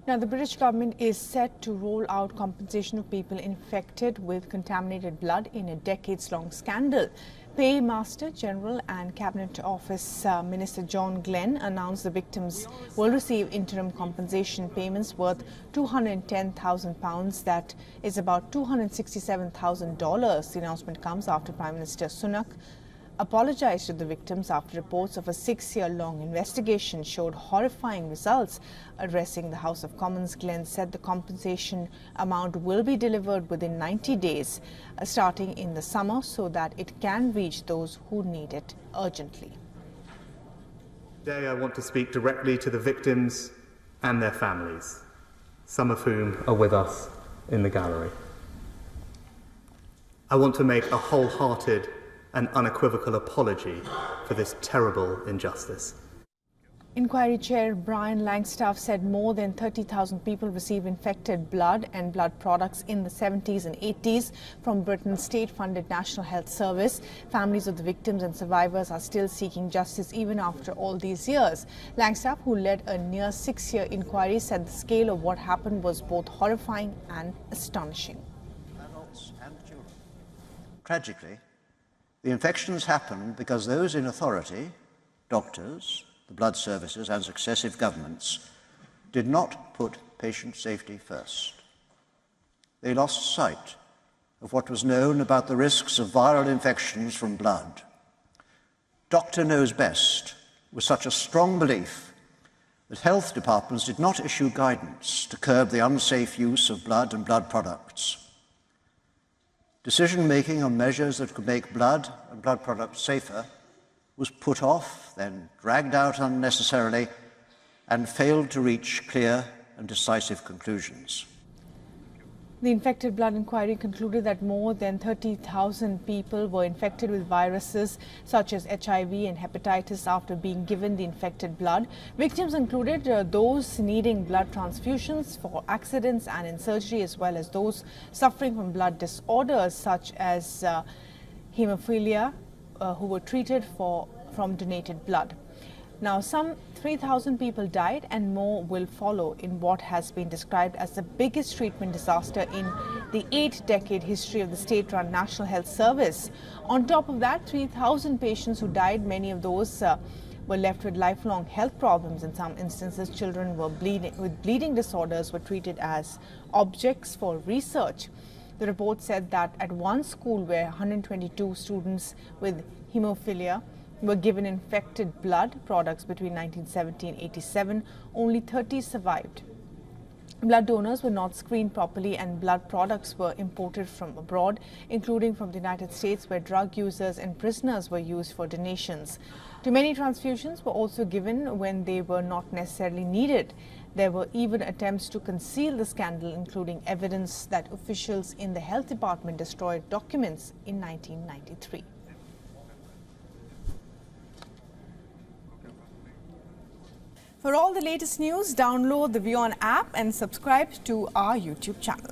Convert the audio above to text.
Now, the British government is set to roll out compensation of people infected with contaminated blood in a decades-long scandal. Paymaster General and Cabinet Office Minister John Glenn announced the victims will receive interim compensation payments worth £210,000. That is about $267,000. The announcement comes after Prime Minister Sunak apologised to the victims after reports of a 6-year-long investigation showed horrifying results. Addressing the House of Commons, Glenn said the compensation amount will be delivered within 90 days, starting in the summer, so that it can reach those who need it urgently. Today I want to speak directly to the victims and their families, some of whom are with us in the gallery. I want to make a wholehearted and unequivocal apology for this terrible injustice. Inquiry Chair Brian Langstaff said more than 30,000 people receive infected blood and blood products in the 70s and 80s from Britain's state-funded National Health Service. Families of the victims and survivors are still seeking justice even after all these years. Langstaff, who led a near 6-year inquiry, said the scale of what happened was both horrifying and astonishing. Adults and children. Tragically, the infections happened because those in authority, doctors, the blood services and successive governments, did not put patient safety first. They lost sight of what was known about the risks of viral infections from blood. Doctor knows best was such a strong belief that health departments did not issue guidance to curb the unsafe use of blood and blood products. Decision-making on measures that could make blood and blood products safer was put off, then dragged out unnecessarily, and failed to reach clear and decisive conclusions. The infected blood inquiry concluded that more than 30,000 people were infected with viruses such as HIV and hepatitis after being given the infected blood. Victims included those needing blood transfusions for accidents and in surgery, as well as those suffering from blood disorders such as hemophilia, who were treated from donated blood. Now, some 3,000 people died and more will follow in what has been described as the biggest treatment disaster in the 8-decade history of the state-run National Health Service. On top of that, 3,000 patients who died, many of those were left with lifelong health problems. In some instances, children with bleeding disorders were treated as objects for research. The report said that at one school where 122 students with hemophilia were given infected blood products between 1970 and 87, only 30 survived. Blood donors were not screened properly and blood products were imported from abroad, including from the United States, where drug users and prisoners were used for donations. Too many transfusions were also given when they were not necessarily needed. There were even attempts to conceal the scandal, including evidence that officials in the health department destroyed documents in 1993. For all the latest news, download the WION app and subscribe to our YouTube channel.